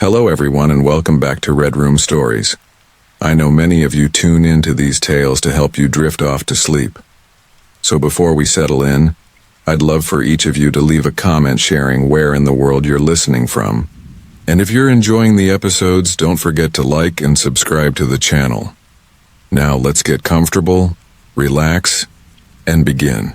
Hello everyone and welcome back to Red Room Stories. I know many of you tune into these tales to help you drift off to sleep. So before we settle in, I'd love for each of you to leave a comment sharing where in the world you're listening from. And if you're enjoying the episodes, don't forget to like and subscribe to the channel. Now let's get comfortable, relax, and begin.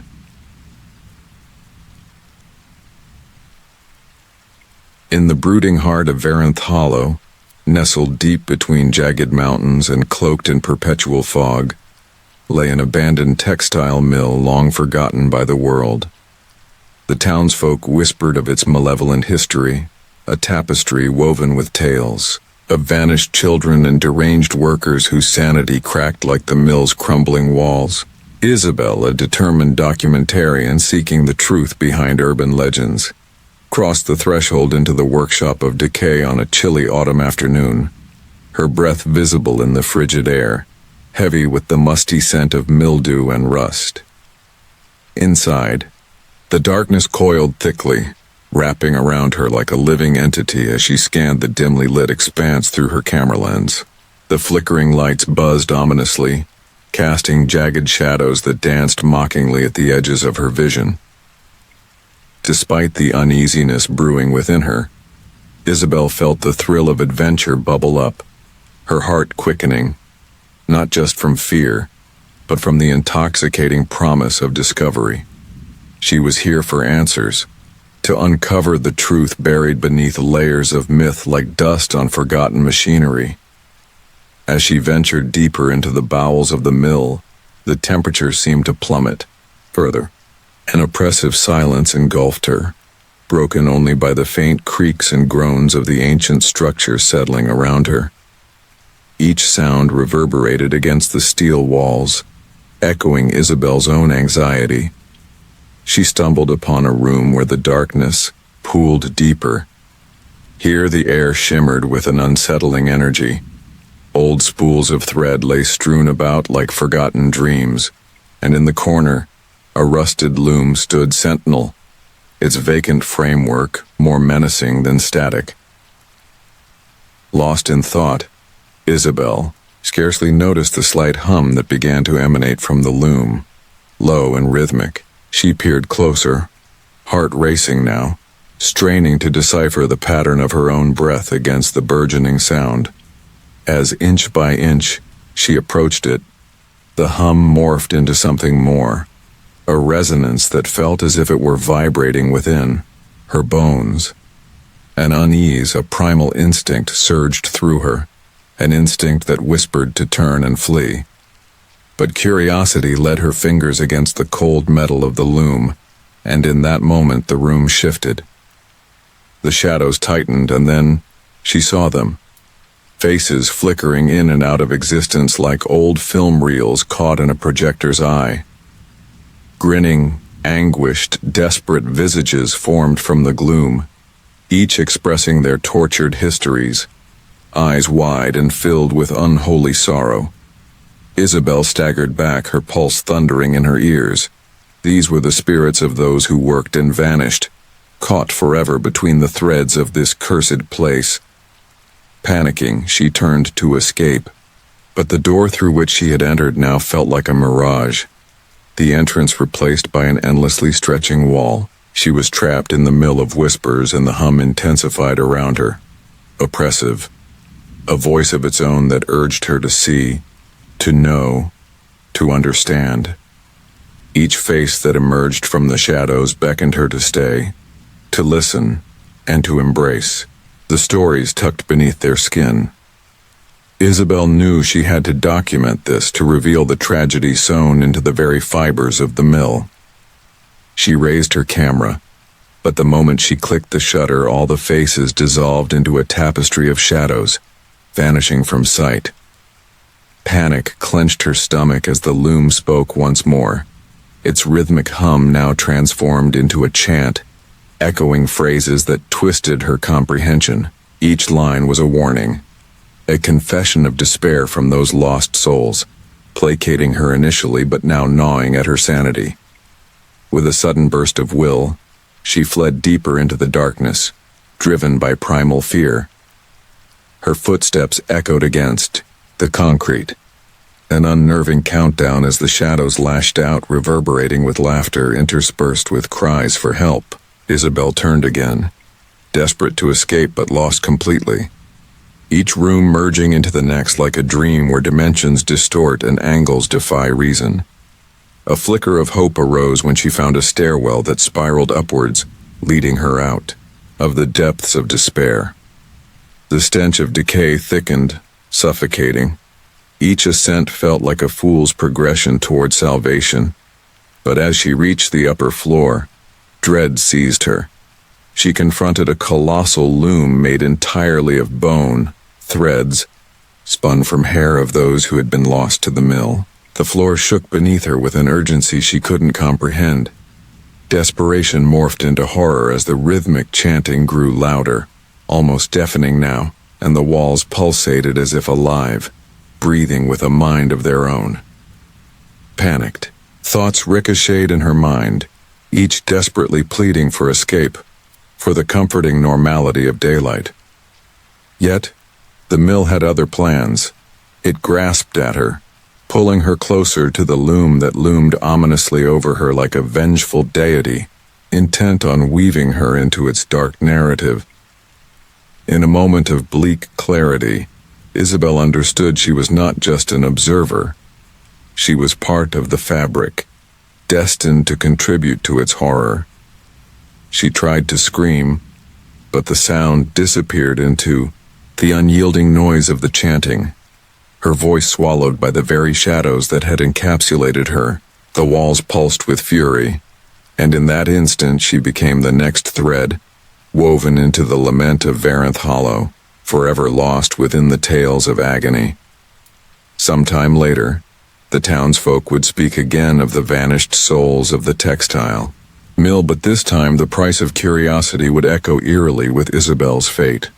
In the brooding heart of Varanth Hollow, nestled deep between jagged mountains and cloaked in perpetual fog, lay an abandoned textile mill long forgotten by the world. The townsfolk whispered of its malevolent history, a tapestry woven with tales of vanished children and deranged workers whose sanity cracked like the mill's crumbling walls. Isabel, a determined documentarian seeking the truth behind urban legends, crossed the threshold into the workshop of decay on a chilly autumn afternoon, her breath visible in the frigid air, heavy with the musty scent of mildew and rust. Inside, the darkness coiled thickly, wrapping around her like a living entity as she scanned the dimly lit expanse through her camera lens. The flickering lights buzzed ominously, casting jagged shadows that danced mockingly at the edges of her vision. Despite the uneasiness brewing within her, Isabel felt the thrill of adventure bubble up, her heart quickening, not just from fear, but from the intoxicating promise of discovery. She was here for answers, to uncover the truth buried beneath layers of myth like dust on forgotten machinery. As she ventured deeper into the bowels of the mill, the temperature seemed to plummet further. An oppressive silence engulfed her, broken only by the faint creaks and groans of the ancient structure settling around her. Each sound reverberated against the steel walls, echoing Isabel's own anxiety. She stumbled upon a room where the darkness pooled deeper. Here the air shimmered with an unsettling energy. Old spools of thread lay strewn about like forgotten dreams, and in the corner, a rusted loom stood sentinel, its vacant framework more menacing than static. Lost in thought, Isabel scarcely noticed the slight hum that began to emanate from the loom. Low and rhythmic, she peered closer, heart racing now, straining to decipher the pattern of her own breath against the burgeoning sound. As inch by inch she approached it, the hum morphed into something more. A resonance that felt as if it were vibrating within her bones. An unease, a primal instinct surged through her, an instinct that whispered to turn and flee. But curiosity led her fingers against the cold metal of the loom, and in that moment the room shifted. The shadows tightened, and then she saw them. Faces flickering in and out of existence like old film reels caught in a projector's eye. Grinning, anguished, desperate visages formed from the gloom, each expressing their tortured histories, eyes wide and filled with unholy sorrow. Isabel staggered back, her pulse thundering in her ears. These were the spirits of those who worked and vanished, caught forever between the threads of this cursed place. Panicking, she turned to escape, but the door through which she had entered now felt like a mirage. The entrance replaced by an endlessly stretching wall. She was trapped in the mill of whispers, and the hum intensified around her. Oppressive. A voice of its own that urged her to see, to know, to understand. Each face that emerged from the shadows beckoned her to stay, to listen, and to embrace the stories tucked beneath their skin. Isabel knew she had to document this to reveal the tragedy sewn into the very fibers of the mill. She raised her camera, but the moment she clicked the shutter, all the faces dissolved into a tapestry of shadows, vanishing from sight. Panic clenched her stomach as the loom spoke once more, its rhythmic hum now transformed into a chant, echoing phrases that twisted her comprehension. Each line was a warning. A confession of despair from those lost souls, placating her initially but now gnawing at her sanity. With a sudden burst of will, she fled deeper into the darkness, driven by primal fear. Her footsteps echoed against the concrete. An unnerving countdown as the shadows lashed out, reverberating with laughter interspersed with cries for help. Isabel turned again, desperate to escape but lost completely. Each room merging into the next like a dream where dimensions distort and angles defy reason. A flicker of hope arose when she found a stairwell that spiraled upwards, leading her out of the depths of despair. The stench of decay thickened, suffocating. Each ascent felt like a fool's progression toward salvation. But as she reached the upper floor, dread seized her. She confronted a colossal loom made entirely of bone, threads, spun from hair of those who had been lost to the mill. The floor shook beneath her with an urgency she couldn't comprehend. Desperation morphed into horror as the rhythmic chanting grew louder, almost deafening now, and the walls pulsated as if alive, breathing with a mind of their own. Panicked, thoughts ricocheted in her mind, each desperately pleading for escape, for the comforting normality of daylight. Yet, the mill had other plans. It grasped at her, pulling her closer to the loom that loomed ominously over her like a vengeful deity, intent on weaving her into its dark narrative. In a moment of bleak clarity, Isabel understood she was not just an observer. She was part of the fabric, destined to contribute to its horror. She tried to scream, but the sound disappeared into the unyielding noise of the chanting. Her voice swallowed by the very shadows that had encapsulated her. The walls pulsed with fury, and in that instant she became the next thread, woven into the lament of Varanth Hollow, forever lost within the tales of agony. Sometime later, the townsfolk would speak again of the vanished souls of the textile mill, but this time the price of curiosity would echo eerily with Isabel's fate.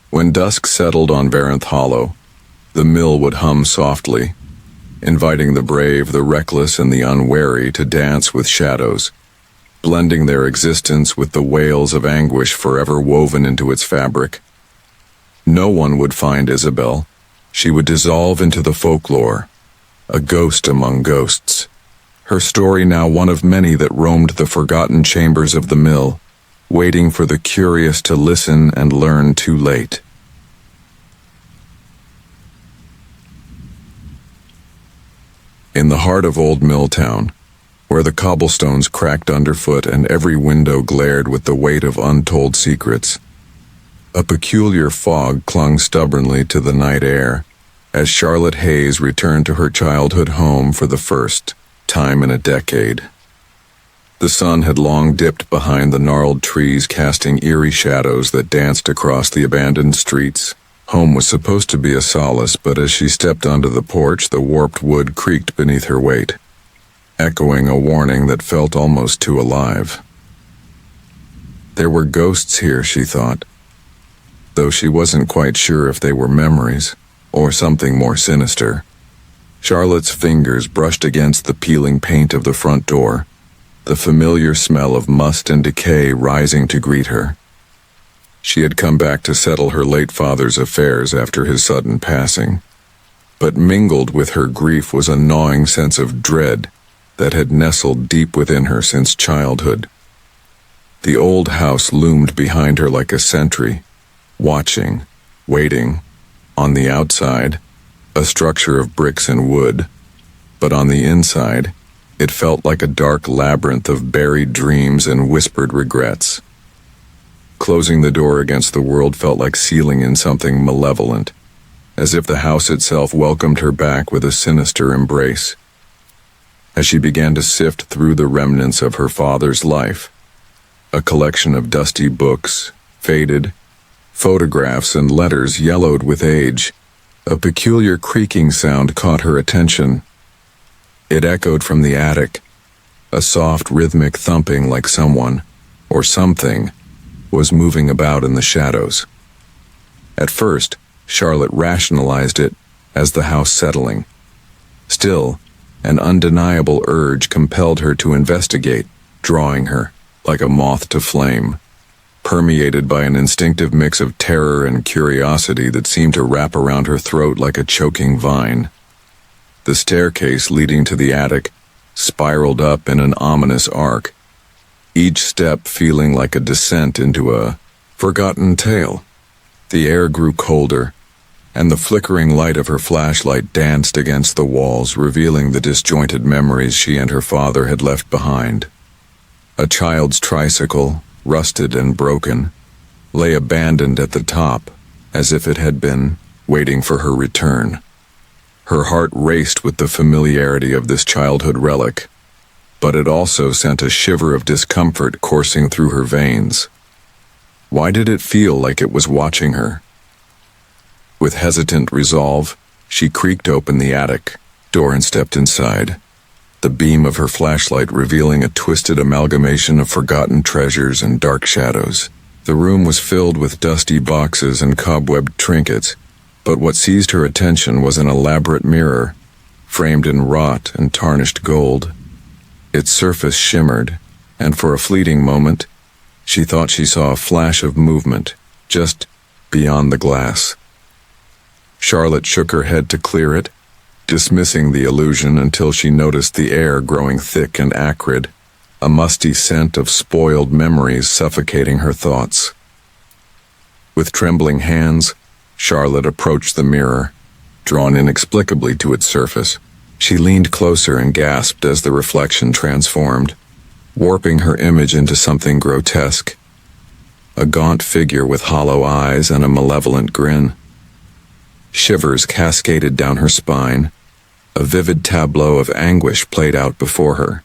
When dusk settled on Varanth Hollow, the mill would hum softly, inviting the brave, the reckless, and the unwary to dance with shadows, blending their existence with the wails of anguish forever woven into its fabric. No one would find Isabel. She would dissolve into the folklore, a ghost among ghosts. Her story now one of many that roamed the forgotten chambers of the mill, waiting for the curious to listen and learn too late. In the heart of Old Milltown, where the cobblestones cracked underfoot and every window glared with the weight of untold secrets, a peculiar fog clung stubbornly to the night air as Charlotte Hayes returned to her childhood home for the first time in a decade. The sun had long dipped behind the gnarled trees, casting eerie shadows that danced across the abandoned streets. Home was supposed to be a solace, but as she stepped onto the porch, the warped wood creaked beneath her weight, echoing a warning that felt almost too alive. There were ghosts here, she thought, though she wasn't quite sure if they were memories or something more sinister. Charlotte's fingers brushed against the peeling paint of the front door, the familiar smell of must and decay rising to greet her. She had come back to settle her late father's affairs after his sudden passing, but mingled with her grief was a gnawing sense of dread that had nestled deep within her since childhood. The old house loomed behind her like a sentry, watching, waiting, on the outside, a structure of bricks and wood, but on the inside, it felt like a dark labyrinth of buried dreams and whispered regrets. Closing the door against the world felt like sealing in something malevolent, as if the house itself welcomed her back with a sinister embrace. As she began to sift through the remnants of her father's life, a collection of dusty books, faded, photographs and letters yellowed with age, a peculiar creaking sound caught her attention. It echoed from the attic, a soft rhythmic thumping like someone, or something, was moving about in the shadows. At first, Charlotte rationalized it as the house settling. Still, an undeniable urge compelled her to investigate, drawing her, like a moth to flame. permeated by an instinctive mix of terror and curiosity that seemed to wrap around her throat like a choking vine. The staircase leading to the attic spiraled up in an ominous arc, each step feeling like a descent into a forgotten tale. The air grew colder, and the flickering light of her flashlight danced against the walls, revealing the disjointed memories she and her father had left behind. A child's tricycle, rusted and broken, lay abandoned at the top, as if it had been waiting for her return. Her heart raced with the familiarity of this childhood relic, but it also sent a shiver of discomfort coursing through her veins. Why did it feel like it was watching her? With hesitant resolve, she creaked open the attic door and stepped inside, the beam of her flashlight revealing a twisted amalgamation of forgotten treasures and dark shadows. The room was filled with dusty boxes and cobwebbed trinkets, but what seized her attention was an elaborate mirror, framed in wrought and tarnished gold. Its surface shimmered, and for a fleeting moment, she thought she saw a flash of movement just beyond the glass. Charlotte shook her head to clear it, dismissing the illusion until she noticed the air growing thick and acrid, a musty scent of spoiled memories suffocating her thoughts. With trembling hands, Charlotte approached the mirror, drawn inexplicably to its surface. She leaned closer and gasped as the reflection transformed, warping her image into something grotesque. A gaunt figure with hollow eyes and a malevolent grin. Shivers cascaded down her spine. A vivid tableau of anguish played out before her.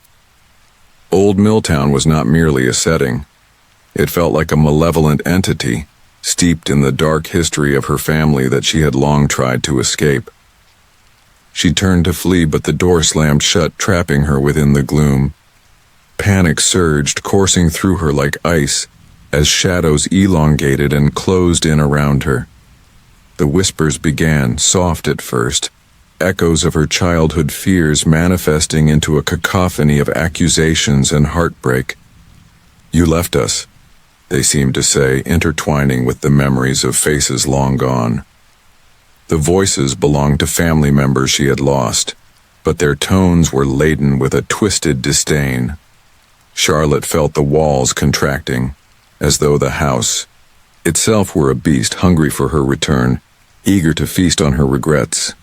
Old Milltown was not merely a setting. It felt like a malevolent entity, steeped in the dark history of her family that she had long tried to escape. She turned to flee, but the door slammed shut, trapping her within the gloom. Panic surged, coursing through her like ice, as shadows elongated and closed in around her. The whispers began, soft at first, echoes of her childhood fears manifesting into a cacophony of accusations and heartbreak. "You left us," they seemed to say, intertwining with the memories of faces long gone. The voices belonged to family members she had lost, but their tones were laden with a twisted disdain. Charlotte felt the walls contracting, as though the house itself were a beast hungry for her return, eager to feast on her regrets.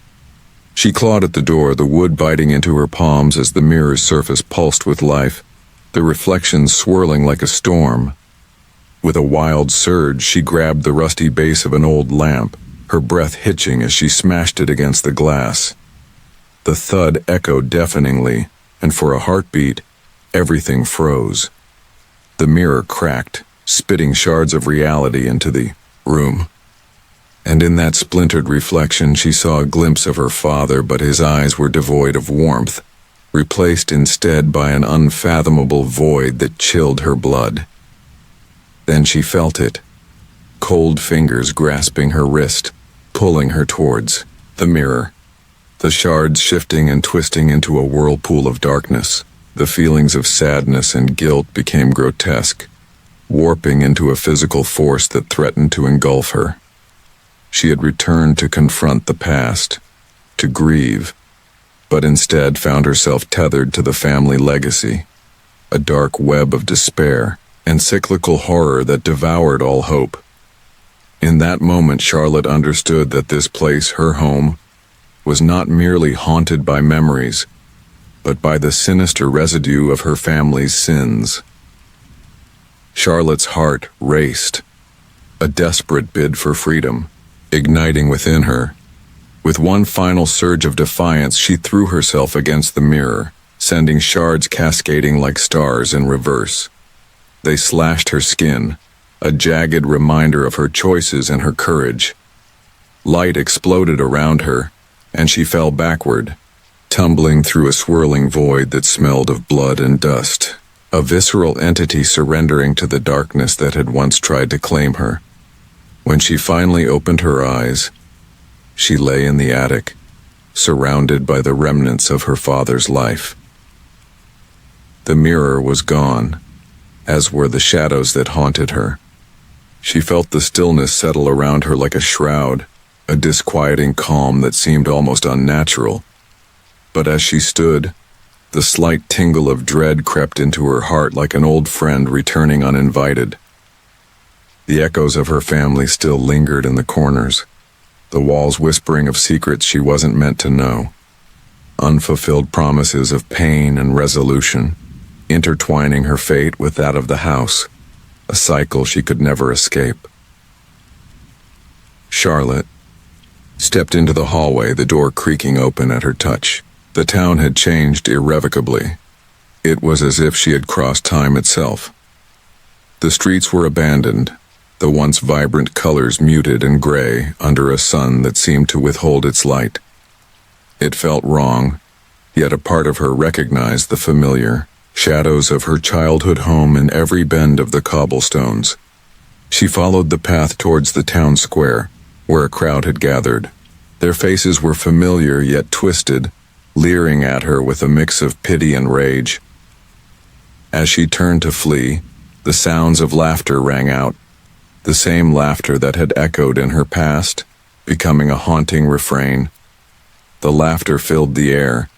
She clawed at the door, the wood biting into her palms as the mirror's surface pulsed with life, the reflections swirling like a storm. With a wild surge, she grabbed the rusty base of an old lamp, her breath hitching as she smashed it against the glass. The thud echoed deafeningly, and for a heartbeat, everything froze. The mirror cracked, spitting shards of reality into the room. And in that splintered reflection she saw a glimpse of her father, but his eyes were devoid of warmth, replaced instead by an unfathomable void that chilled her blood. Then she felt it, cold fingers grasping her wrist, pulling her towards the mirror, the shards shifting and twisting into a whirlpool of darkness. The feelings of sadness and guilt became grotesque, warping into a physical force that threatened to engulf her. She had returned to confront the past, to grieve, but instead found herself tethered to the family legacy, a dark web of despair and cyclical horror that devoured all hope. In that moment, Charlotte understood that this place, her home, was not merely haunted by memories, but by the sinister residue of her family's sins. Charlotte's heart raced, a desperate bid for freedom, igniting within her. With one final surge of defiance, she threw herself against the mirror, sending shards cascading like stars in reverse. They slashed her skin, a jagged reminder of her choices and her courage. Light exploded around her, and she fell backward, tumbling through a swirling void that smelled of blood and dust, a visceral entity surrendering to the darkness that had once tried to claim her. When she finally opened her eyes, she lay in the attic, surrounded by the remnants of her father's life. The mirror was gone, as were the shadows that haunted her. She felt the stillness settle around her like a shroud, a disquieting calm that seemed almost unnatural. But as she stood, the slight tingle of dread crept into her heart like an old friend returning uninvited. The echoes of her family still lingered in the corners, the walls whispering of secrets she wasn't meant to know. Unfulfilled promises of pain and resolution, intertwining her fate with that of the house, a cycle she could never escape. Charlotte stepped into the hallway, the door creaking open at her touch. The town had changed irrevocably. It was as if she had crossed time itself. The streets were abandoned, the once vibrant colors muted and gray under a sun that seemed to withhold its light. It felt wrong, yet a part of her recognized the familiar shadows of her childhood home in every bend of the cobblestones. She followed the path towards the town square, where a crowd had gathered. Their faces were familiar yet twisted, leering at her with a mix of pity and rage. As she turned to flee, the sounds of laughter rang out, the same laughter that had echoed in her past, becoming a haunting refrain. The laughter filled the air,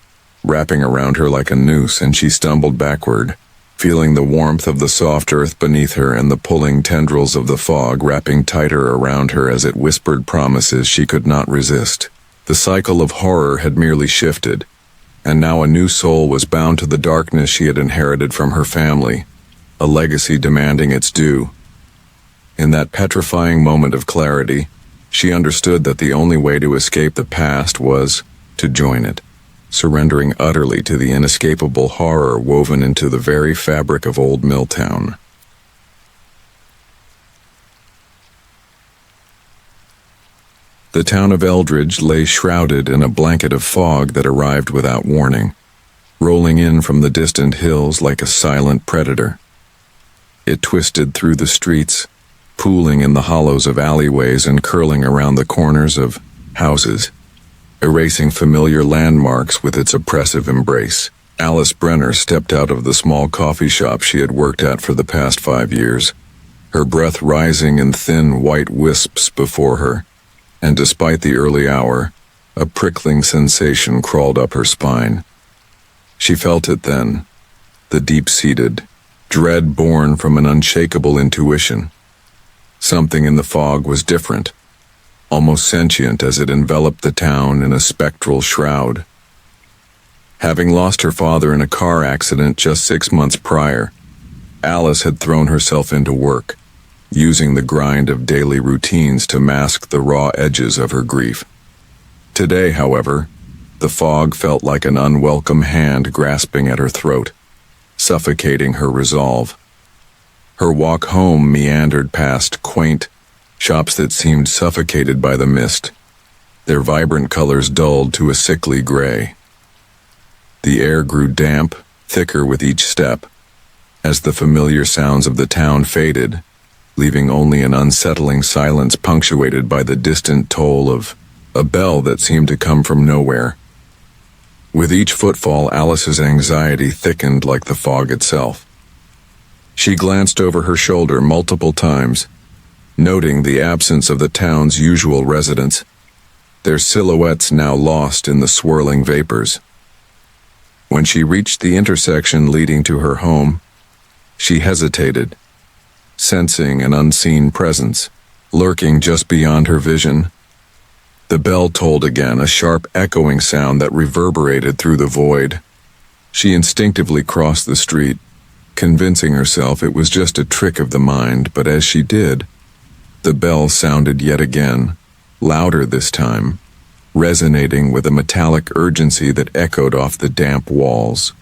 wrapping around her like a noose, and she stumbled backward, feeling the warmth of the soft earth beneath her and the pulling tendrils of the fog wrapping tighter around her as it whispered promises she could not resist. The cycle of horror had merely shifted, and now a new soul was bound to the darkness she had inherited from her family, a legacy demanding its due. In that petrifying moment of clarity, she understood that the only way to escape the past was to join it, surrendering utterly to the inescapable horror woven into the very fabric of Old Milltown. The town of Eldridge lay shrouded in a blanket of fog that arrived without warning, rolling in from the distant hills like a silent predator. It twisted through the streets, pooling in the hollows of alleyways and curling around the corners of houses, erasing familiar landmarks with its oppressive embrace. Alice Brenner stepped out of the small coffee shop she had worked at for the past 5 years, her breath rising in thin white wisps before her, and despite the early hour, a prickling sensation crawled up her spine. She felt it then, the deep-seated dread born from an unshakable intuition. Something in the fog was different, almost sentient as it enveloped the town in a spectral shroud. Having lost her father in a car accident just 6 months prior, Alice had thrown herself into work, using the grind of daily routines to mask the raw edges of her grief. Today, however, the fog felt like an unwelcome hand grasping at her throat, suffocating her resolve. Her walk home meandered past quaint shops that seemed suffocated by the mist, their vibrant colors dulled to a sickly gray. The air grew damp, thicker with each step, as the familiar sounds of the town faded, leaving only an unsettling silence punctuated by the distant toll of a bell that seemed to come from nowhere. With each footfall, Alice's anxiety thickened like the fog itself. She glanced over her shoulder multiple times, noting the absence of the town's usual residents, their silhouettes now lost in the swirling vapors. When she reached the intersection leading to her home, she hesitated, sensing an unseen presence lurking just beyond her vision. The bell tolled again, a sharp echoing sound that reverberated through the void. She instinctively crossed the street, convincing herself it was just a trick of the mind, but as she did, the bell sounded yet again, louder this time, resonating with a metallic urgency that echoed off the damp walls.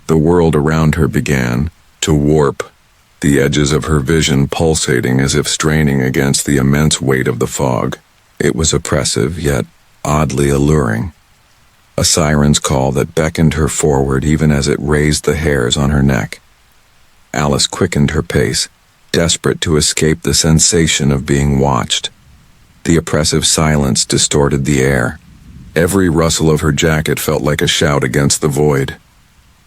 The world around her began to warp, the edges of her vision pulsating as if straining against the immense weight of the fog. It was oppressive, yet oddly alluring. A siren's call that beckoned her forward even as it raised the hairs on her neck. Alice quickened her pace, desperate to escape the sensation of being watched. The oppressive silence distorted the air. Every rustle of her jacket felt like a shout against the void.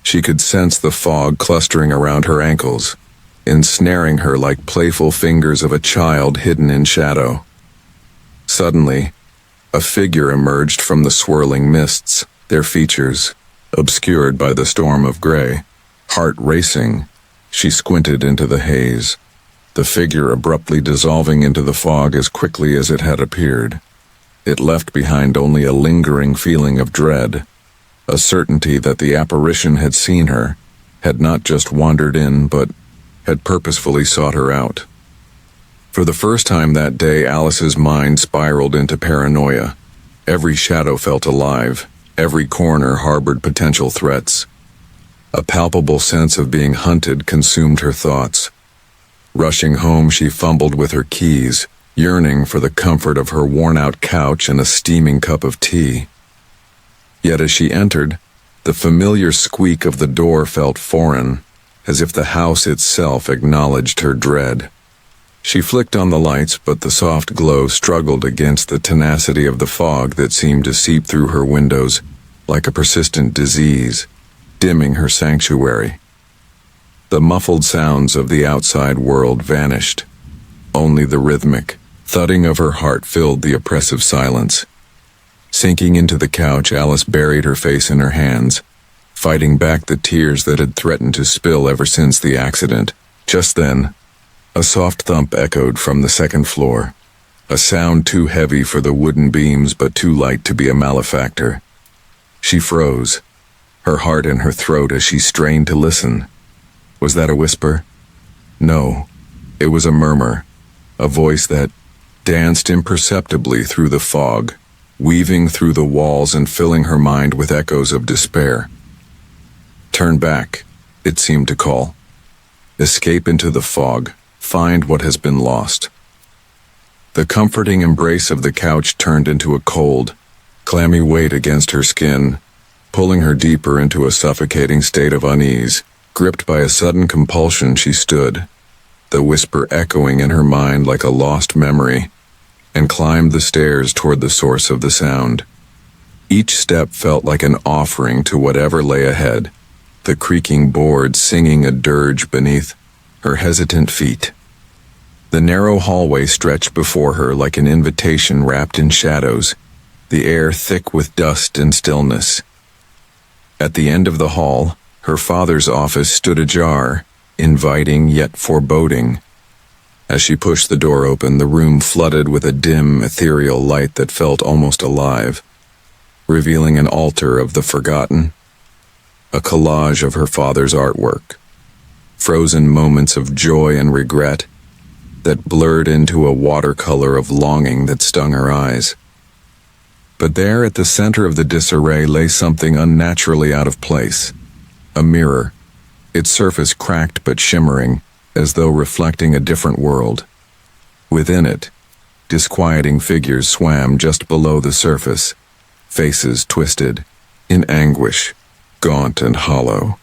She could sense the fog clustering around her ankles, ensnaring her like playful fingers of a child hidden in shadow. Suddenly, a figure emerged from the swirling mists, their features obscured by the storm of gray. Heart racing, she squinted into the haze, the figure abruptly dissolving into the fog as quickly as it had appeared. It left behind only a lingering feeling of dread, a certainty that the apparition had seen her, had not just wandered in, but had purposefully sought her out. For the first time that day, Alice's mind spiraled into paranoia. Every shadow felt alive, every corner harbored potential threats. A palpable sense of being hunted consumed her thoughts. Rushing home, she fumbled with her keys, yearning for the comfort of her worn-out couch and a steaming cup of tea. Yet as she entered, the familiar squeak of the door felt foreign, as if the house itself acknowledged her dread. She flicked on the lights, but the soft glow struggled against the tenacity of the fog that seemed to seep through her windows like a persistent disease, dimming her sanctuary. The muffled sounds of the outside world vanished. Only the rhythmic thudding of her heart filled the oppressive silence. Sinking into the couch, Alice buried her face in her hands, fighting back the tears that had threatened to spill ever since the accident. Just then, a soft thump echoed from the second floor, a sound too heavy for the wooden beams but too light to be a malefactor. She froze, her heart in her throat as she strained to listen. Was that a whisper? No, it was a murmur, a voice that danced imperceptibly through the fog, weaving through the walls and filling her mind with echoes of despair. Turn back, it seemed to call. Escape into the fog, find what has been lost. The comforting embrace of the couch turned into a cold, clammy weight against her skin, pulling her deeper into a suffocating state of unease. Gripped by a sudden compulsion, she stood, the whisper echoing in her mind like a lost memory, and climbed the stairs toward the source of the sound. Each step felt like an offering to whatever lay ahead, the creaking boards singing a dirge beneath her hesitant feet. The narrow hallway stretched before her like an invitation wrapped in shadows, the air thick with dust and stillness. At the end of the hall, her father's office stood ajar, inviting yet foreboding. As she pushed the door open, the room flooded with a dim, ethereal light that felt almost alive, revealing an altar of the forgotten, a collage of her father's artwork, frozen moments of joy and regret that blurred into a watercolor of longing that stung her eyes. But there at the center of the disarray lay something unnaturally out of place. A mirror, its surface cracked but shimmering, as though reflecting a different world. Within it, disquieting figures swam just below the surface, faces twisted, in anguish, gaunt and hollow.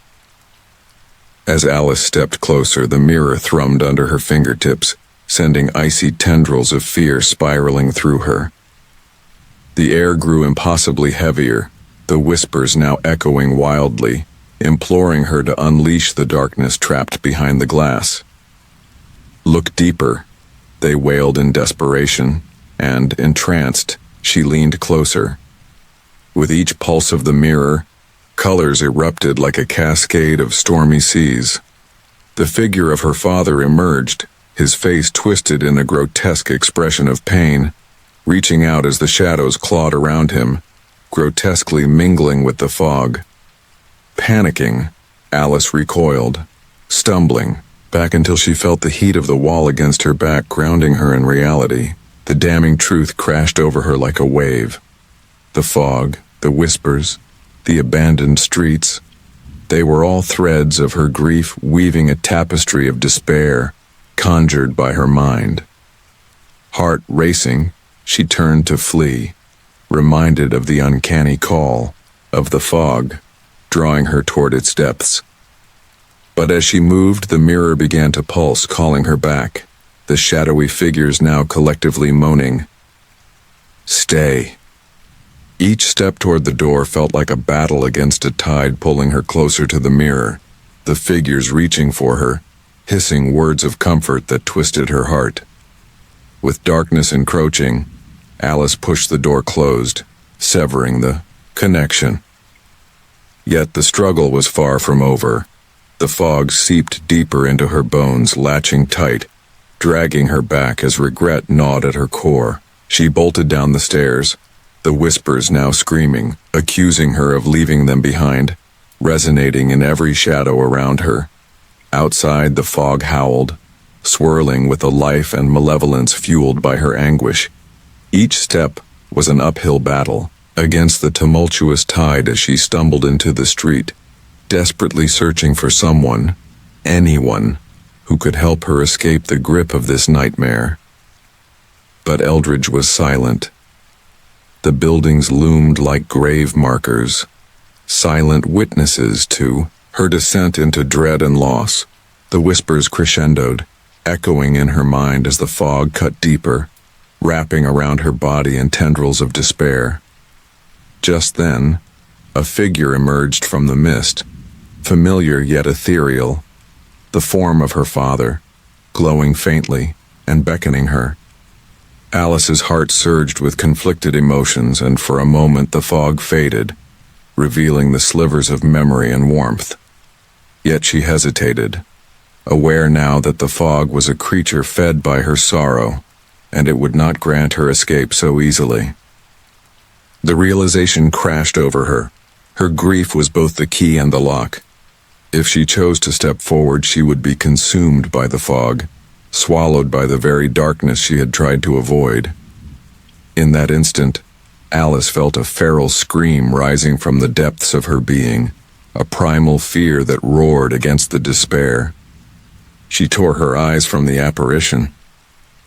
As Alice stepped closer, the mirror thrummed under her fingertips, sending icy tendrils of fear spiraling through her. The air grew impossibly heavier, the whispers now echoing wildly, imploring her to unleash the darkness trapped behind the glass. Look deeper, they wailed in desperation, and, entranced, she leaned closer. With each pulse of the mirror, colors erupted like a cascade of stormy seas. The figure of her father emerged, his face twisted in a grotesque expression of pain, reaching out as the shadows clawed around him, grotesquely mingling with the fog. Panicking, Alice recoiled, stumbling, back until she felt the heat of the wall against her back grounding her in reality. The damning truth crashed over her like a wave. The fog, the whispers, the abandoned streets, they were all threads of her grief weaving a tapestry of despair, conjured by her mind. Heart racing, she turned to flee, reminded of the uncanny call of the fog, drawing her toward its depths. But as she moved, the mirror began to pulse, calling her back, the shadowy figures now collectively moaning, "Stay." Each step toward the door felt like a battle against a tide pulling her closer to the mirror, the figures reaching for her, hissing words of comfort that twisted her heart. With darkness encroaching, Alice pushed the door closed, severing the connection. Yet the struggle was far from over. The fog seeped deeper into her bones, latching tight, dragging her back as regret gnawed at her core. She bolted down the stairs, the whispers now screaming, accusing her of leaving them behind, resonating in every shadow around her. Outside, the fog howled, swirling with a life and malevolence fueled by her anguish. Each step was an uphill battle against the tumultuous tide as she stumbled into the street, desperately searching for someone, anyone, who could help her escape the grip of this nightmare. But Eldridge was silent. The buildings loomed like grave markers, silent witnesses to her descent into dread and loss. The whispers crescendoed, echoing in her mind as the fog cut deeper, wrapping around her body in tendrils of despair. Just then, a figure emerged from the mist, familiar yet ethereal, the form of her father, glowing faintly and beckoning her. Alice's heart surged with conflicted emotions, and for a moment the fog faded, revealing the slivers of memory and warmth. Yet she hesitated, aware now that the fog was a creature fed by her sorrow, and it would not grant her escape so easily. The realization crashed over her. Her grief was both the key and the lock. If she chose to step forward, she would be consumed by the fog, swallowed by the very darkness she had tried to avoid. In that instant, Alice felt a feral scream rising from the depths of her being, a primal fear that roared against the despair. She tore her eyes from the apparition,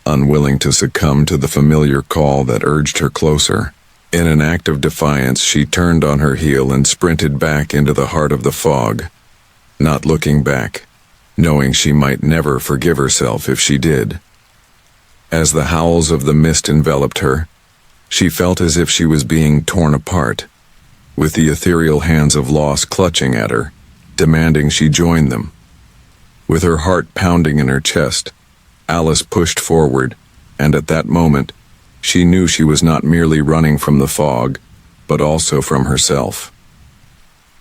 unwilling to succumb to the familiar call that urged her closer. In an act of defiance, she turned on her heel and sprinted back into the heart of the fog, not looking back, knowing she might never forgive herself if she did. As the howls of the mist enveloped her, she felt as if she was being torn apart, with the ethereal hands of loss clutching at her, demanding she join them. With her heart pounding in her chest, Alice pushed forward, and at that moment, she knew she was not merely running from the fog, but also from herself.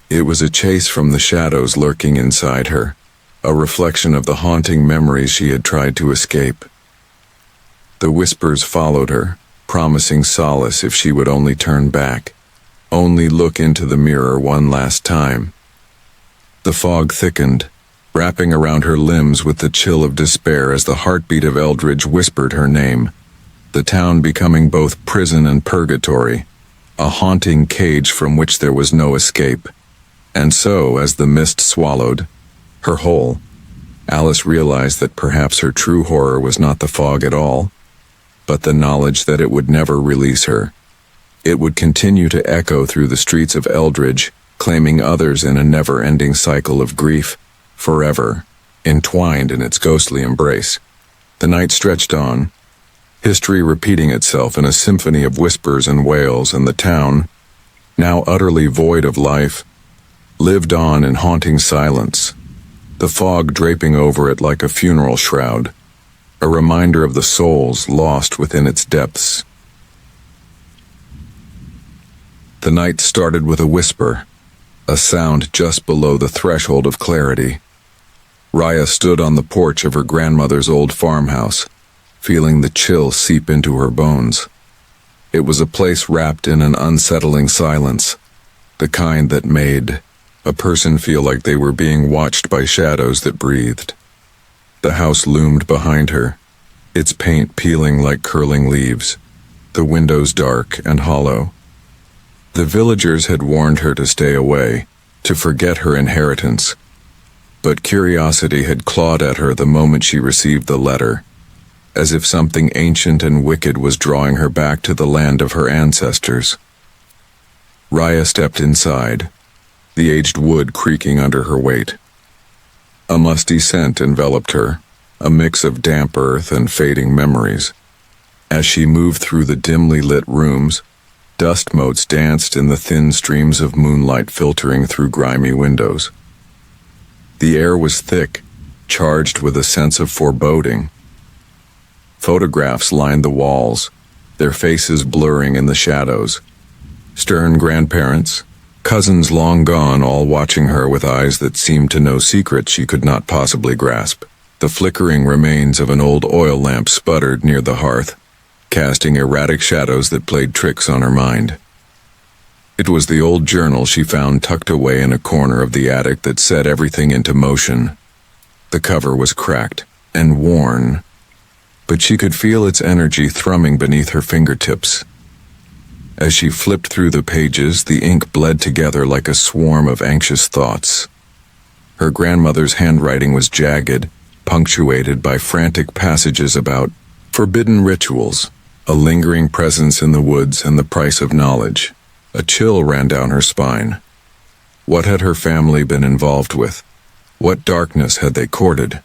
It was a chase from the shadows lurking inside her, a reflection of the haunting memories she had tried to escape. The whispers followed her, promising solace if she would only turn back, only look into the mirror one last time. The fog thickened, wrapping around her limbs with the chill of despair as the heartbeat of Eldridge whispered her name, the town becoming both prison and purgatory, a haunting cage from which there was no escape. And so, as the mist swallowed her whole, Alice realized that perhaps her true horror was not the fog at all, but the knowledge that it would never release her. It would continue to echo through the streets of Eldridge, claiming others in a never-ending cycle of grief, forever, entwined in its ghostly embrace. The night stretched on, history repeating itself in a symphony of whispers and wails, and the town, now utterly void of life, lived on in haunting silence, the fog draping over it like a funeral shroud, a reminder of the souls lost within its depths. The night started with a whisper, a sound just below the threshold of clarity. Raya stood on the porch of her grandmother's old farmhouse, feeling the chill seep into her bones. It was a place wrapped in an unsettling silence, the kind that made a person feel like they were being watched by shadows that breathed. The house loomed behind her, its paint peeling like curling leaves, the windows dark and hollow. The villagers had warned her to stay away, to forget her inheritance, but curiosity had clawed at her the moment she received the letter, as if something ancient and wicked was drawing her back to the land of her ancestors. Raya stepped inside, the aged wood creaking under her weight. A musty scent enveloped her, a mix of damp earth and fading memories. As she moved through the dimly lit rooms, dust motes danced in the thin streams of moonlight filtering through grimy windows. The air was thick, charged with a sense of foreboding. Photographs lined the walls, their faces blurring in the shadows. Stern grandparents, cousins long gone, all watching her with eyes that seemed to know secrets she could not possibly grasp. The flickering remains of an old oil lamp sputtered near the hearth, casting erratic shadows that played tricks on her mind. It was the old journal she found tucked away in a corner of the attic that set everything into motion. The cover was cracked and worn, but she could feel its energy thrumming beneath her fingertips. As she flipped through the pages, the ink bled together like a swarm of anxious thoughts. Her grandmother's handwriting was jagged, punctuated by frantic passages about forbidden rituals, a lingering presence in the woods, and the price of knowledge. A chill ran down her spine. What had her family been involved with? What darkness had they courted?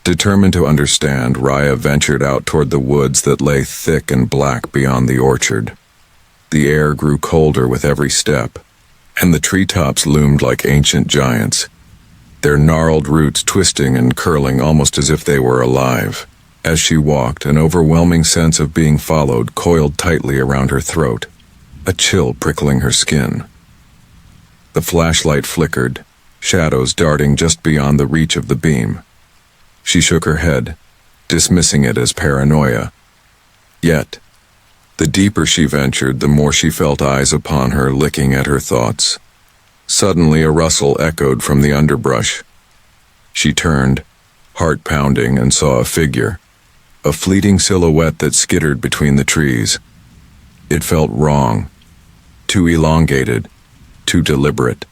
Determined to understand, Raya ventured out toward the woods that lay thick and black beyond the orchard. The air grew colder with every step, and the treetops loomed like ancient giants, their gnarled roots twisting and curling almost as if they were alive. As she walked, an overwhelming sense of being followed coiled tightly around her throat, a chill prickling her skin. The flashlight flickered, shadows darting just beyond the reach of the beam. She shook her head, dismissing it as paranoia. Yet, the deeper she ventured, the more she felt eyes upon her, licking at her thoughts. Suddenly a rustle echoed from the underbrush. She turned, heart pounding, and saw a figure, a fleeting silhouette that skittered between the trees. It felt wrong, too elongated, too deliberate.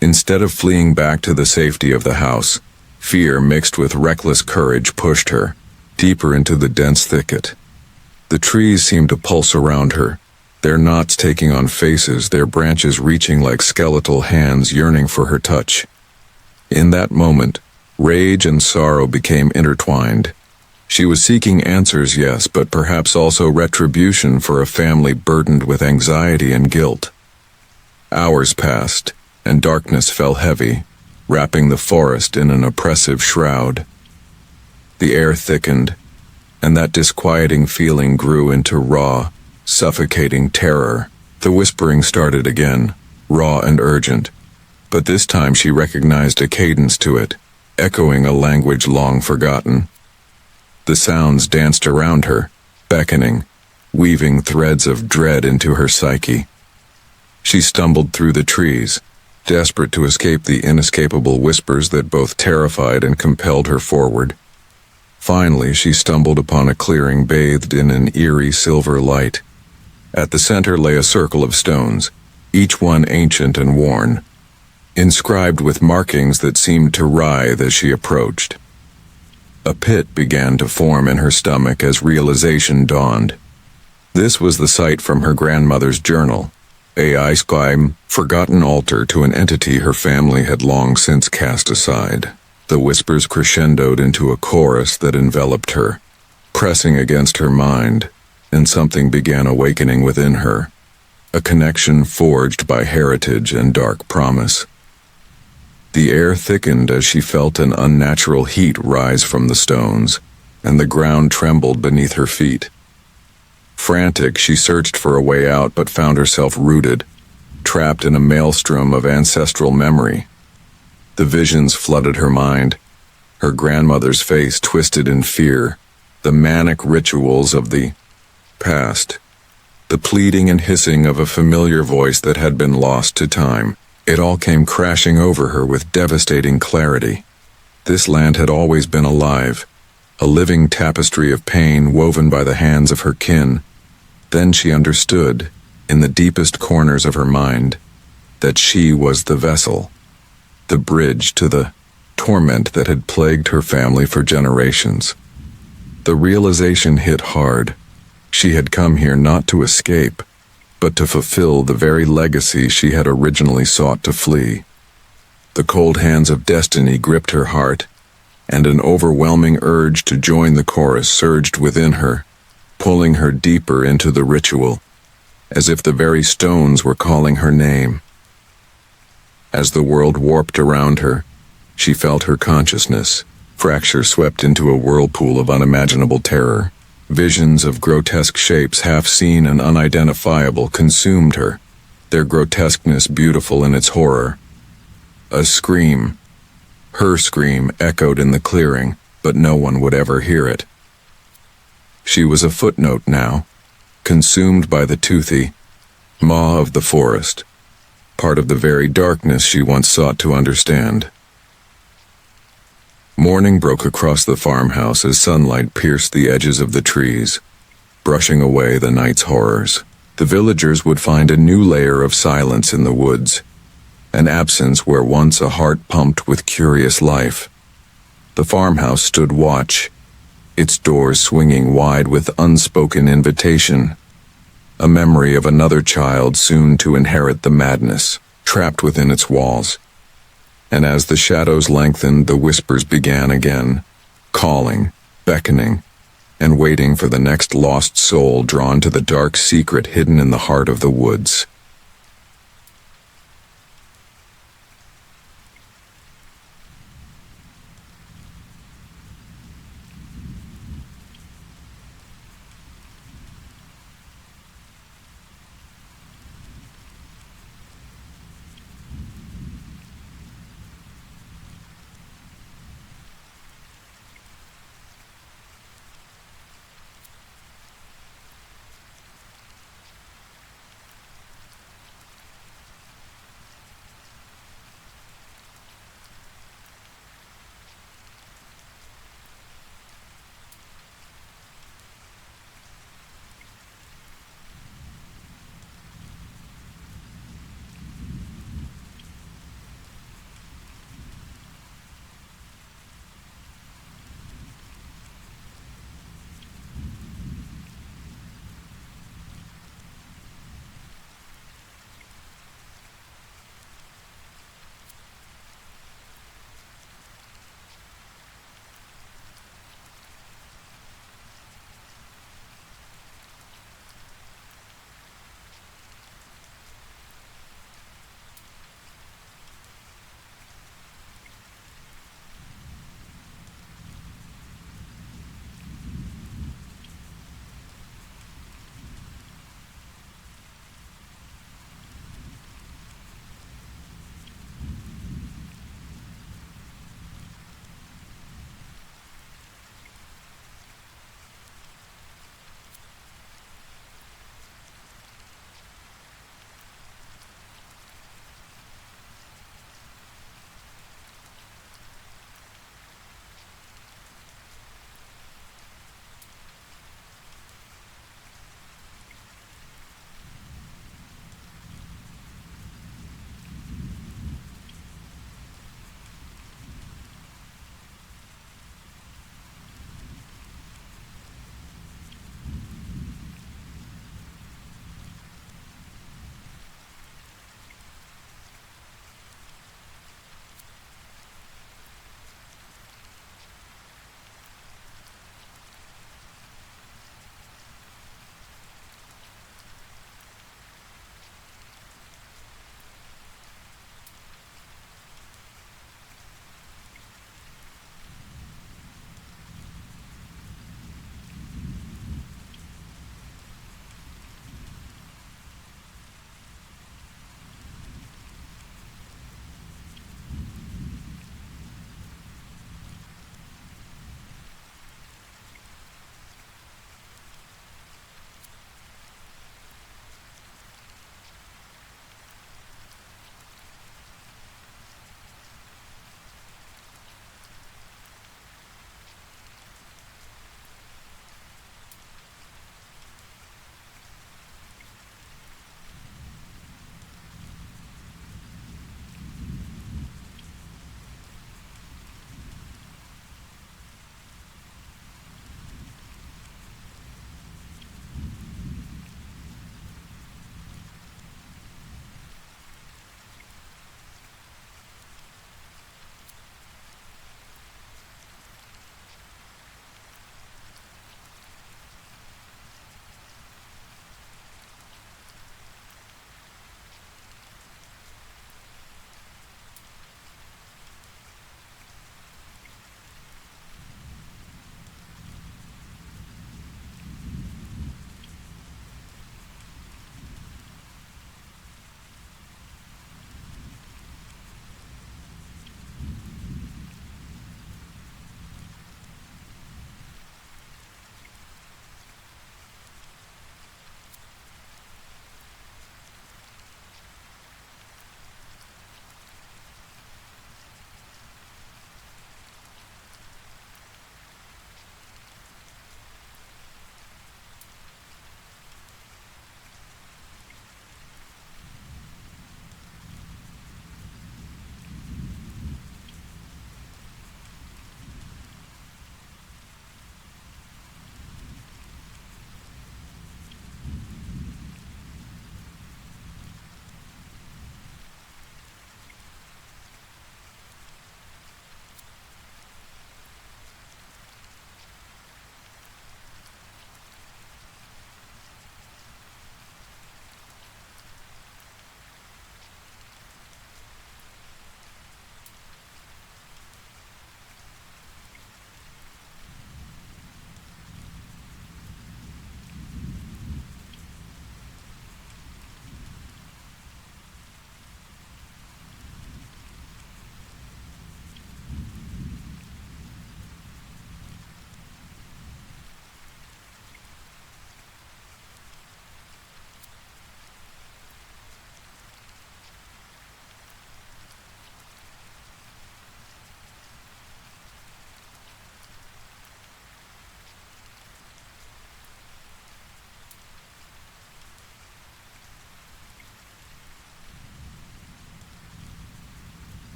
Instead of fleeing back to the safety of the house, fear mixed with reckless courage pushed her deeper into the dense thicket. The trees seemed to pulse around her, their knots taking on faces, their branches reaching like skeletal hands yearning for her touch. In that moment, rage and sorrow became intertwined. She was seeking answers, yes, but perhaps also retribution for a family burdened with anxiety and guilt. Hours passed, and darkness fell heavy, wrapping the forest in an oppressive shroud. The air thickened, and that disquieting feeling grew into raw, suffocating terror. The whispering started again, raw and urgent, but this time she recognized a cadence to it, echoing a language long forgotten. The sounds danced around her, beckoning, weaving threads of dread into her psyche. She stumbled through the trees, desperate to escape the inescapable whispers that both terrified and compelled her forward. Finally, she stumbled upon a clearing bathed in an eerie silver light. At the center lay a circle of stones, each one ancient and worn, inscribed with markings that seemed to writhe as she approached. A pit began to form in her stomach as realization dawned. This was the site from her grandmother's journal, a forgotten altar to an entity her family had long since cast aside. The whispers crescendoed into a chorus that enveloped her, pressing against her mind, and something began awakening within her, a connection forged by heritage and dark promise. The air thickened as she felt an unnatural heat rise from the stones, and the ground trembled beneath her feet. Frantic, she searched for a way out but found herself rooted, trapped in a maelstrom of ancestral memory. The visions flooded her mind, her grandmother's face twisted in fear, the manic rituals of the past, the pleading and hissing of a familiar voice that had been lost to time. It all came crashing over her with devastating clarity. This land had always been alive, a living tapestry of pain woven by the hands of her kin. Then she understood, in the deepest corners of her mind, that she was the vessel, the bridge to the torment that had plagued her family for generations. The realization hit hard. She had come here not to escape, but to fulfill the very legacy she had originally sought to flee. The cold hands of destiny gripped her heart, and an overwhelming urge to join the chorus surged within her, pulling her deeper into the ritual, as if the very stones were calling her name. As the world warped around her, She felt her consciousness, fracture swept into a whirlpool of unimaginable terror. Visions of grotesque shapes, half-seen and unidentifiable, consumed her, their grotesqueness beautiful in its horror. A scream, her scream, echoed in the clearing, but no one would ever hear it. She was a footnote now, consumed by the toothy maw of the forest, part of the very darkness she once sought to understand. Morning broke across the farmhouse as sunlight pierced the edges of the trees, brushing away the night's horrors. The villagers would find a new layer of silence in the woods, an absence where once a heart pumped with curious life. The farmhouse stood watch, its doors swinging wide with unspoken invitation, a memory of another child soon to inherit the madness, trapped within its walls. And as the shadows lengthened, the whispers began again, calling, beckoning, and waiting for the next lost soul drawn to the dark secret hidden in the heart of the woods.